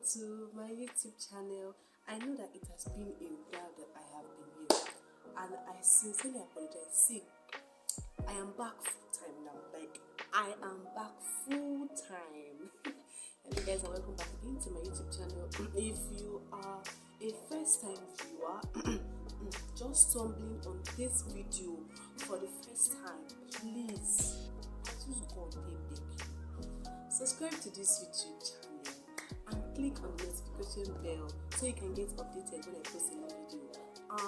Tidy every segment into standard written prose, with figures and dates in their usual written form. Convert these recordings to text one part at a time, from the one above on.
to my YouTube channel. I know that it has been a while that I have been here, and I sincerely apologize. See, I am back full time now. Like, I am back full time. And you guys are welcome back again to my YouTube channel. If you are a first time viewer, just stumbling on this video for the first time, please, God, they beg you, subscribe to this YouTube channel and click on the notification bell so you can get updated when I post a new video.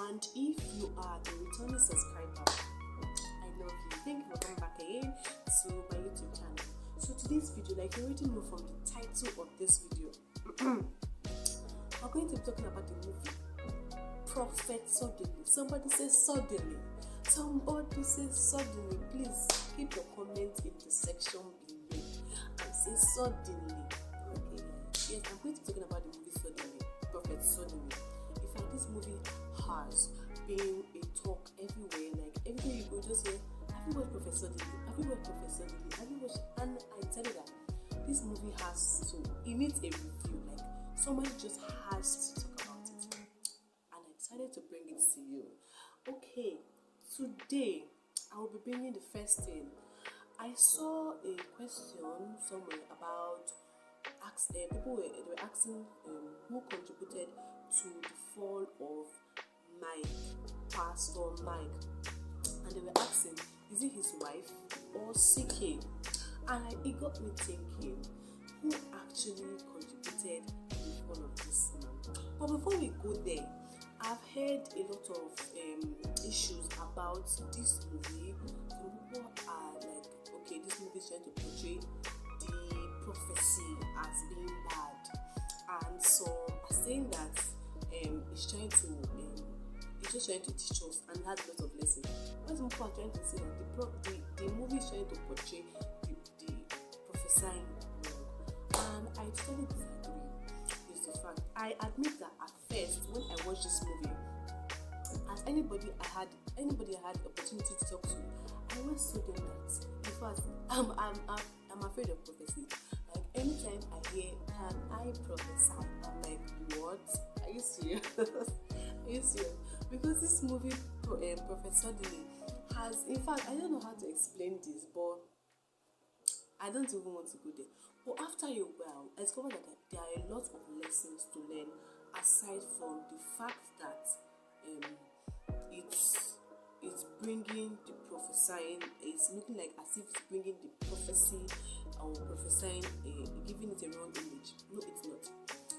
And if you are a returning subscriber, I love you. Thank you for coming back again to my YouTube channel. So today's video, like you already know from the title of this video, we're going to be talking about the movie Prophet Suddenly. Somebody says suddenly. Somebody says suddenly. Please keep your comment in the section below and say suddenly. Okay. Yes, I'm going to be talking about the movie Suddenly, Prophet Suddenly. In fact, this movie has been a talk everywhere. Like everywhere you go, just say, have you watched Prophet Suddenly? Have you watched Prophet Suddenly? Have you watched? And I tell you that this movie has to. It needs a review. Like somebody just has to talk about it. And I decided to bring it to you. Okay. Today, I will be bringing the first thing. I saw a question somewhere about people were asking who contributed to the fall of Pastor Mike, and they were asking, is it his wife or CK? And it got me thinking, who actually contributed to the fall of this man? But before we go there, I've heard a lot of issues about this movie. Some people are like, okay, this movie is trying to portray the prophecy as being bad, and some are saying that it's just trying to teach us and has a lot of lessons. When some people are trying to say that the movie is trying to portray the prophesying wrong, and I totally disagree. Fact. I admit that at first when I watched this movie, as anybody I had the opportunity to talk to, I always told them that in fact I'm afraid of prophecy. Like anytime I hear can I prophesy, I'm like, what? Are you serious? Are you serious? Because this movie Prophet Suddenly has, in fact, I don't know how to explain this, but I don't even want to go there. But after a while, I discovered that there are a lot of lessons to learn aside from the fact that it's bringing the prophesying. It's looking like as if it's bringing the prophecy or prophesying, giving it a wrong image. No, it's not.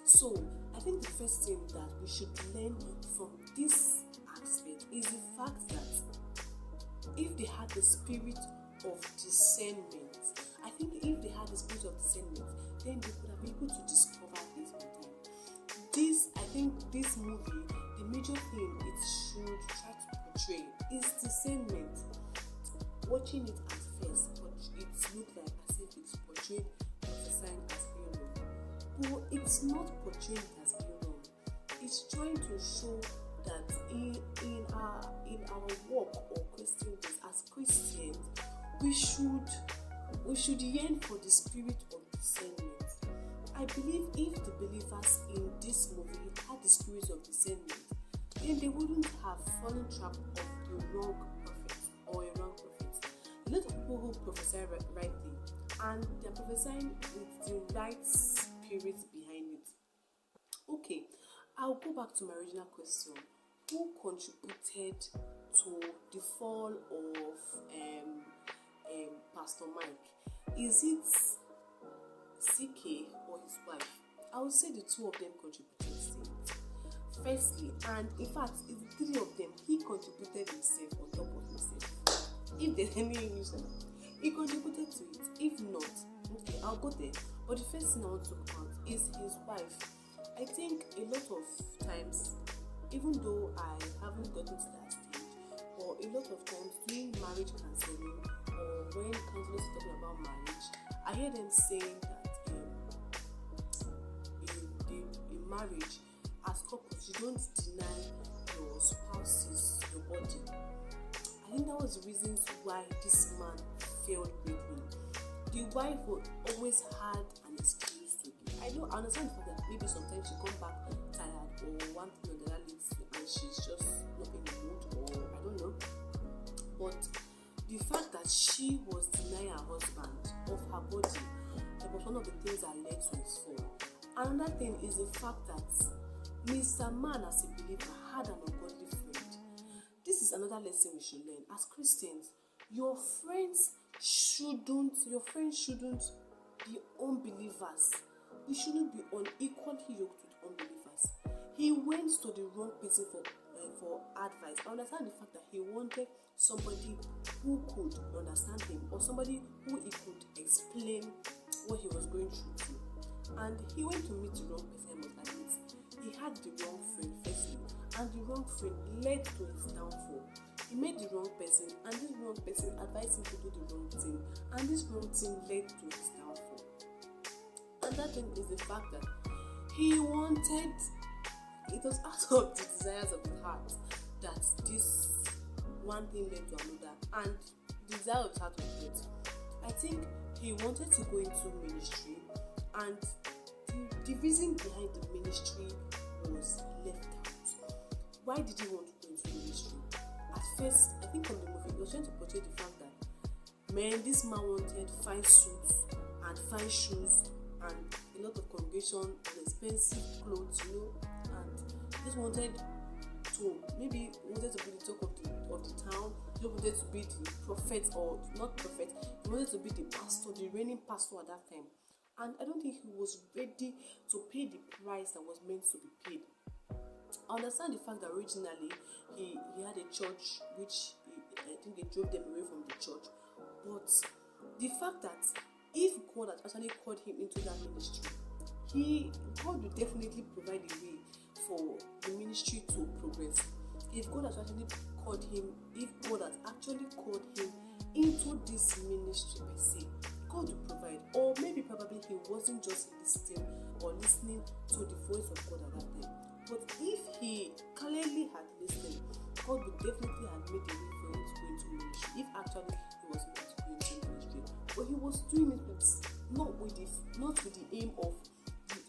So I think the first thing that we should learn from this aspect is the fact that if they had the spirit of discernment, I think if they had the spirit of discernment, then they could have been able to discover this on time. I think this movie, the major thing it should try to portray is discernment. Watching it at first, but it looked like as if it's portrayed prophesying as being wrong. But it's not portraying it as being wrong. It's trying to show that in our walk or Christian days, as Christians, we should yearn for the spirit of discernment. I believe if the believers in this movie had the spirit of discernment, then they wouldn't have fallen trap of the wrong prophet or a wrong prophet. A lot of people who prophesy rightly, and they're prophesying with the right spirit behind it. Okay, I'll go back to my original question. Who contributed to the fall of Pastor Mike? Is it CK or his wife? I would say the two of them contributed to it. Firstly, and in fact, it's the three of them. He contributed himself on top of himself. If there's any English, he contributed to it. If not, okay, I'll go there. But the first thing I want to talk about is his wife. I think a lot of times, even though I haven't gotten to that stage, or a lot of times doing marriage counseling, or when counselors are talking about marriage, I hear them saying that in marriage, as couples, you don't deny your spouses your body. I think that was the reasons why this man failed greatly. The wife always had an excuse to give. I understand the fact that maybe sometimes she come back tired or one thing or the other leads and she's just not in the mood, or I don't know. But the fact that she was denying her husband of her body, that was one of the things that led to his fall. Another thing is the fact that Mr. Man, as a believer, had an ungodly friend. This is another lesson we should learn. As Christians, your friends shouldn't be unbelievers. You shouldn't be unequally yoked with unbelievers. He went to the wrong person for advice. I understand the fact that he wanted somebody who could understand him, or somebody who he could explain what he was going through to. And he went to meet the wrong person, I must admit. He had the wrong friend firstly, and the wrong friend led to his downfall. He met the wrong person, and this wrong person advised him to do the wrong thing, and this wrong thing led to his downfall. Another thing is the fact that he wanted, it was out of the desires of his heart that this one thing led to another, and the desire of his heart was good. I think he wanted to go into ministry, and the reason behind the ministry was left out. Why did he want to go into ministry? At first, I think from the movie, he was trying to portray the fact that, man, this man wanted fine suits and fine shoes and a lot of congregation and expensive clothes, and just wanted to be the talk of the town. He wanted to be the prophet, or not prophet. He wanted to be the pastor, the reigning pastor at that time. And I don't think he was ready to pay the price that was meant to be paid. I understand the fact that originally he had a church which I think they drove them away from the church. But the fact that if God had actually called him into that ministry, God will definitely provide a way for the ministry to progress. If God has actually called him, into this ministry per se, God will provide. Or maybe probably he wasn't just listening to the voice of God at that time. But if he clearly had listened, God would definitely have made a way for him to go into ministry, if actually he was meant to go into ministry. But he was doing it not with the aim of,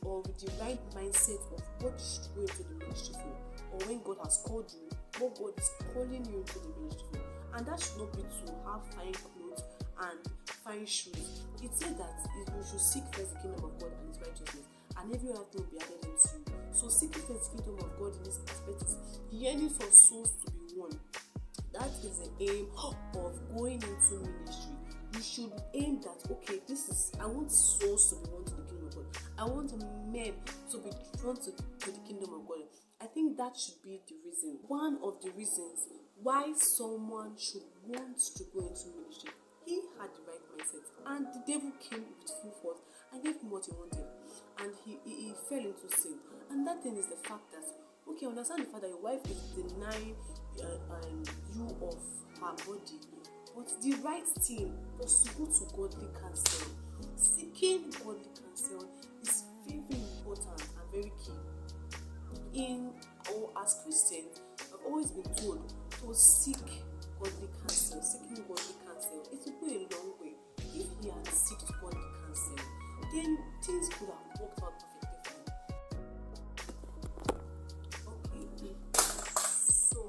or with the right mindset of what you should go into the ministry for, or when God has called you, what God is calling you into the ministry for. And that should not be to have fine clothes and fine shoes. It said that you should seek first the kingdom of God and his righteousness, and every other thing will be added unto you. So seeking first the kingdom of God in this aspect is yearning for souls to be won. That is the aim of going into ministry. You should aim that, okay, I want souls to be won to the kingdom of God. I want men to be drawn to the kingdom of God. I think that should be the reason. One of the reasons why someone should want to go into ministry. He had the right mindset, and the devil came with full force and gave him what he wanted, and he fell into sin. And that thing is the fact that, okay, understand the fact that your wife is denying you of her body, but the right thing was to go to godly counsel. Seeking godly counsel is very important and very key. As Christians, I've always been told to seek godly counsel. Seeking godly counsel, it will go a long way. If he had sought godly counsel, then things could have worked out perfectly fine. Okay, so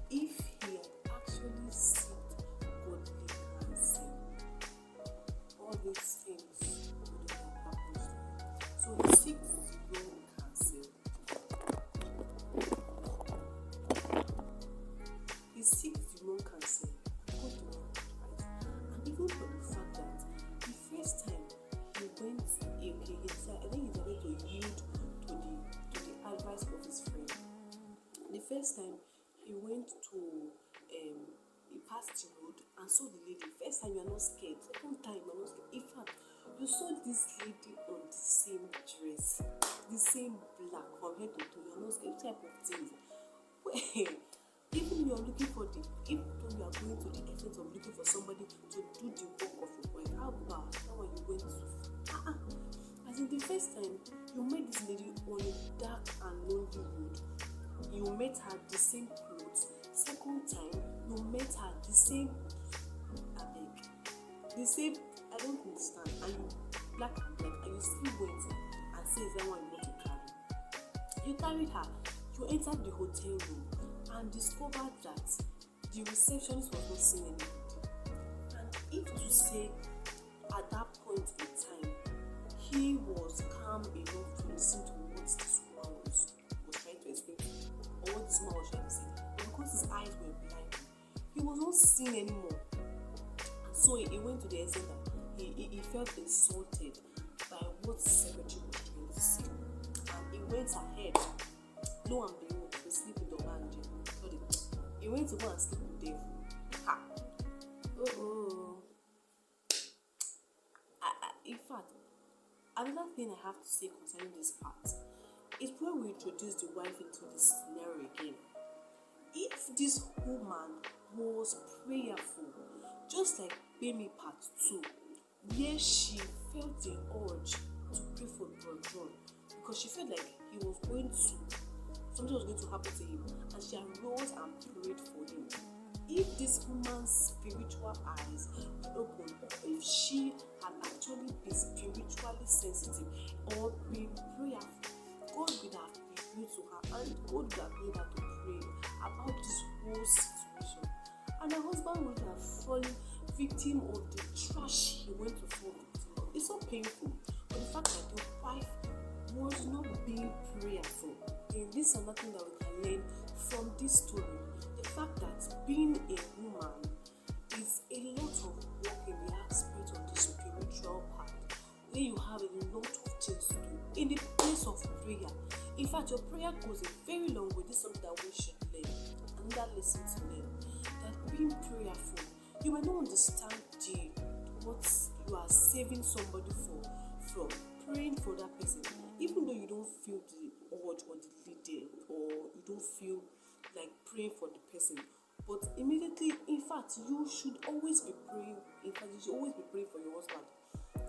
if he had actually sought godly counsel, all these things would have happened. So he seeks the wrong counsel. He seeks the wrong counsel and got the wrong advice. And even for the fact that the first time he went, he decided to yield to the advice of his friend. The first time he went to, he passed the road and saw the lady. First time you are not scared. Second time you are not scared. In fact, you saw this lady on the same dress, the same black from head to toe. You are not scared. Type of things. Even you are looking for if you are going to the extent of looking for somebody to do the work of your wife, how about that one you went to? As in the first time, you met this lady on a dark and lonely road. You met her the same clothes. Second time, you met her the same, I don't understand. And you black and black, and you still went and say, is that one you want to carry? You carried her. You entered the hotel room and discovered that the receptionist was not seeing anybody. And if to say at that point in time he was calm enough to listen to what this woman was trying to explain to him, or what this woman was trying to say, but because his eyes were blind, he was not seeing anymore. And so he went to the extent that he felt insulted by what the secretary was trying to say. And he went ahead, lo and behold, he was sleeping with the man. Sorry, he went to go and sleep with Dave. Ha! In fact, another thing I have to say concerning this part is when we introduce the wife into this scenario again. If this woman was prayerful, just like Bemi part 2, where she felt the urge to pray for Bro John because she felt like something was going to happen to him, and she arose and prayed for him. If this woman's spiritual eyes were open, if she had actually been spiritually sensitive or been prayerful, God would have revealed to her, and God would have made her to pray about this whole situation. And her husband would have fallen victim of the trash he went to fall victim of. It's so painful, but the fact that the wife was not being prayerful, and this is another thing that we can learn from this story. The fact that being a woman is a lot of work in the aspect of the spiritual part, where you have a lot of things to do in the place of prayer. In fact, your prayer goes a very long way. This is something that we should learn, another lesson to learn, that being prayerful, you might not understand what you are saving somebody from praying for that person, even though you don't feel the urge or the leading, or you don't feel like praying for the person. But immediately, in fact, you should always be praying. In fact, you should always be praying for your husband.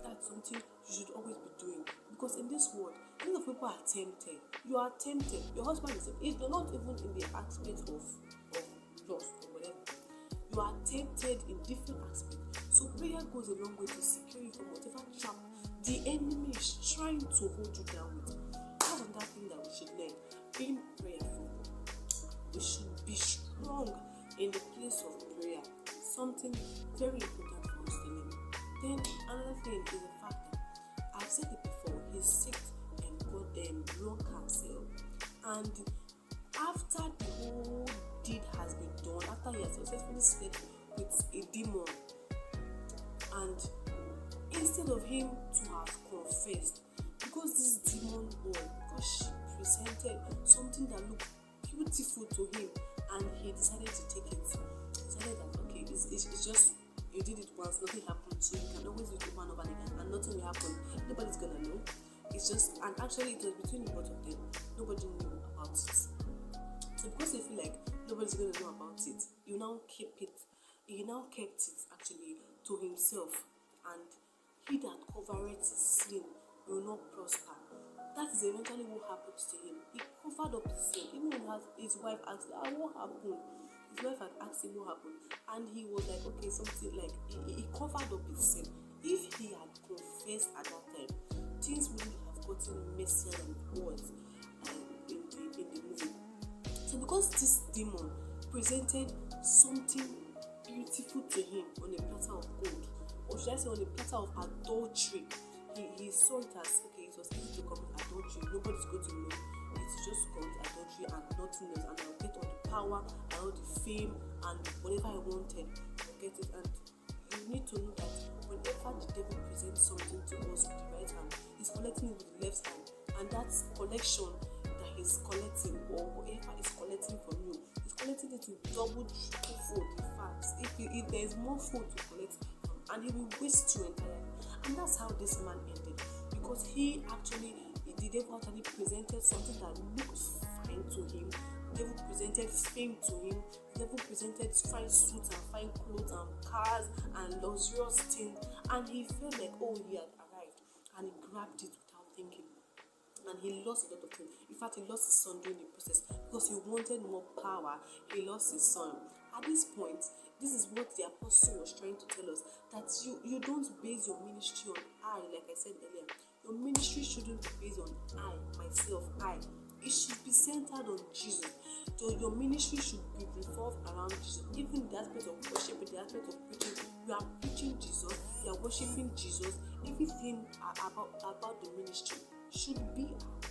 That's something you should always be doing, because in this world, a lot of people are tempted. You are tempted. Your husband is not even in the aspect of loss or whatever. You are tempted in different aspects. So prayer goes a long way to secure you from whatever trap the enemy is trying to hold you down with. That's another thing that we should learn. Being prayerful. We should be strong in the place of prayer. Something very important for us to learn. Then another thing is the fact that I've said it before, he sicked and got lung cancer. And after the whole deed has been done, after he has successfully slept with a demon, and instead of him to have confessed, because this demon, because she presented something that looked beautiful to him, and he decided to take it. He decided that okay, it's just, you did it once, nothing happened, so you can always do it over and over again, and nothing will happen. Nobody's gonna know. It's just, and actually it was between the both of them. Nobody knew about it. So because they feel like nobody's gonna know about it, he now kept it actually to himself, and he that covereth his sin will not prosper. That is eventually what happens to him. He covered up his sin. Even when his wife asked, what happened? His wife had asked him what happened, and he was like, okay, something like he covered up his sin. If he had confessed at that time, things wouldn't have gotten messier than it was in the movie. So because this demon presented something beautiful to him on a platter of gold, or should I say on a platter of adultery, he saw it as, okay, it was easy to commit adultery, nobody's going to know, it's just to commit adultery and nothing else, and I'll get all the power and all the fame and whatever I wanted, I'll get it. And you need to know that whenever the devil presents something to us with the right hand, he's collecting it with the left hand, and that collection that he's collecting, or whatever he's collecting from you, he's collecting it with double, triple fold. In fact, if there's more food to collect from, and he will waste you entirely. And that's how this man ended, because the devil actually presented something that looked fine to him. The devil presented fame to him. The devil presented fine suits and fine clothes and cars and luxurious things, and he felt like, oh, he had arrived, and he grabbed it without thinking. And he lost a lot of things. In fact, he lost his son during the process because he wanted more power. He lost his son. At this point, This is what the apostle was trying to tell us, that you don't base your ministry on I, like I said earlier. Your ministry shouldn't be based on I, myself, I. It should be centered on Jesus. So your ministry should be revolved around Jesus. Even the aspect of worship, the aspect of preaching, you are preaching Jesus, you are worshiping Jesus. Everything about the ministry should be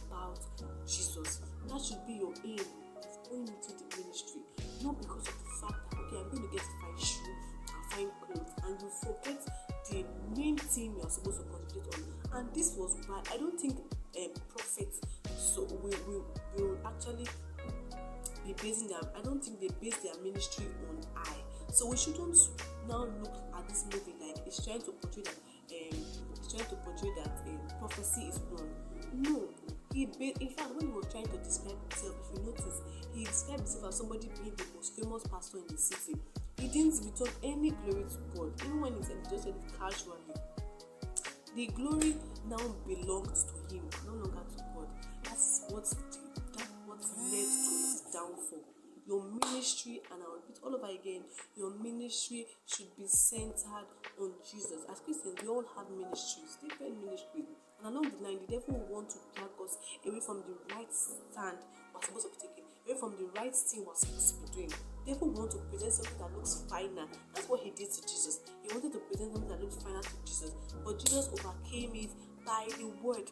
about Jesus. That should be your aim of going into the ministry. Not because of the fact that, okay, I'm going to get fine shoe and fine clothes, and you forget the main thing you are supposed to concentrate on. And this was why I don't think prophets will actually be basing their, I don't think they base their ministry on I. So we shouldn't now look at this movie like it's trying to portray that prophecy is wrong. No, in fact, when he was trying to describe himself, if you notice, he described himself as somebody being the most famous pastor in the city. He didn't return any glory to God. Even when he said, he just said it casually. The glory now belongs to him, no longer to God. That's what led to his downfall. Your ministry, and I'll repeat all over again, your ministry should be centered on Jesus. As Christians, we all have ministries, different ministries. And along the line, the devil will want to drag us away from the right stand we're supposed to be taking, away from the right thing we're supposed to be doing. The devil will want to present something that looks finer. That's what he did to Jesus. He wanted to present something that looks finer to Jesus. But Jesus overcame it by the word.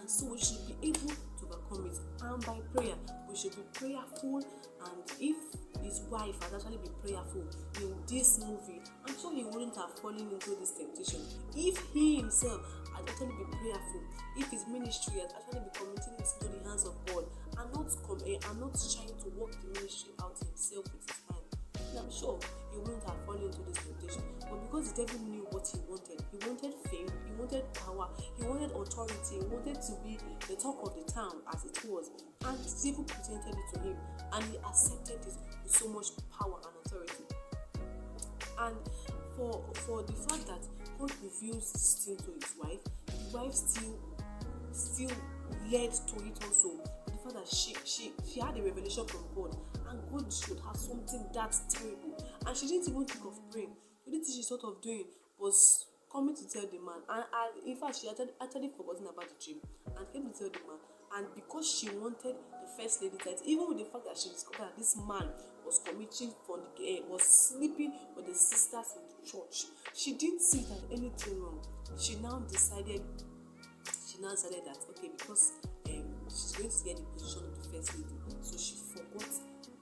And so we should be able to overcome it. And by prayer, we should be prayerful. And if his wife had actually been prayerful in this movie, I'm sure he wouldn't have fallen into this temptation. If he himself had actually been prayerful, if his ministry had actually been committing it into the hands of God, and not trying to work the ministry out himself with his hand, then I'm sure he wouldn't have fallen into this temptation. But because the devil knew what he wanted fame, he wanted power, he wanted authority, he wanted to be the talk of the town, as it was, and the devil presented it to him, and he accepted it with so much power and authority. And for the fact that God reveals this thing to his wife, the wife still led to it also. The fact that she had a revelation from God, and God should have something that terrible, and she didn't even think of praying. The only thing she thought of doing was coming to tell the man, and in fact she actually forgotten about the dream and came to tell the man. And because she wanted the first lady title, even with the fact that she discovered that this man was committing was sleeping with the sisters in the church, she didn't see that anything wrong. She now decided that, okay, because she's going to get the position of the first lady, so she forgot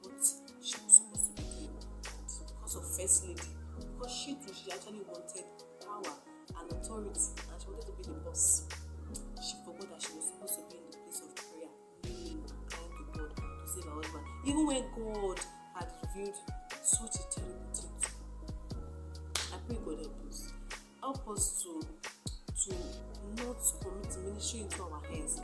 what she was supposed to be doing. And because of first lady, because she actually wanted power and authority, and she wanted to be the boss, she forgot that she was supposed to be in the place of prayer, kneeling and crying to God to save her husband, even when God had revealed such a terrible thing to her. I pray God help us to not commit ministry into our hands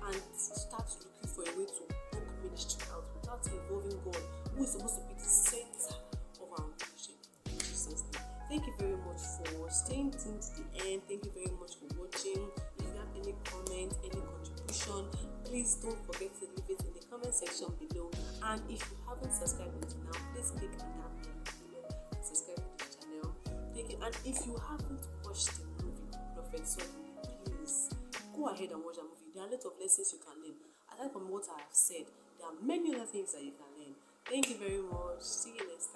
and start looking for a way to work ministry out without involving God, who is supposed to be the center of our ministry. In Jesus' name. Thank you very much for staying tuned to the end. Thank you very much for watching. If you have any comment, any contribution, please don't forget to leave it in the comment section below. And if you haven't subscribed until now, please click on that bell below and subscribe to the channel. Thank you. And if you haven't watched the movie Prophet Suddenly, please go ahead and watch that movie. There are a lot of lessons you can learn. Aside from what I have said, there are many other things that you can learn. Thank you very much. See you next time.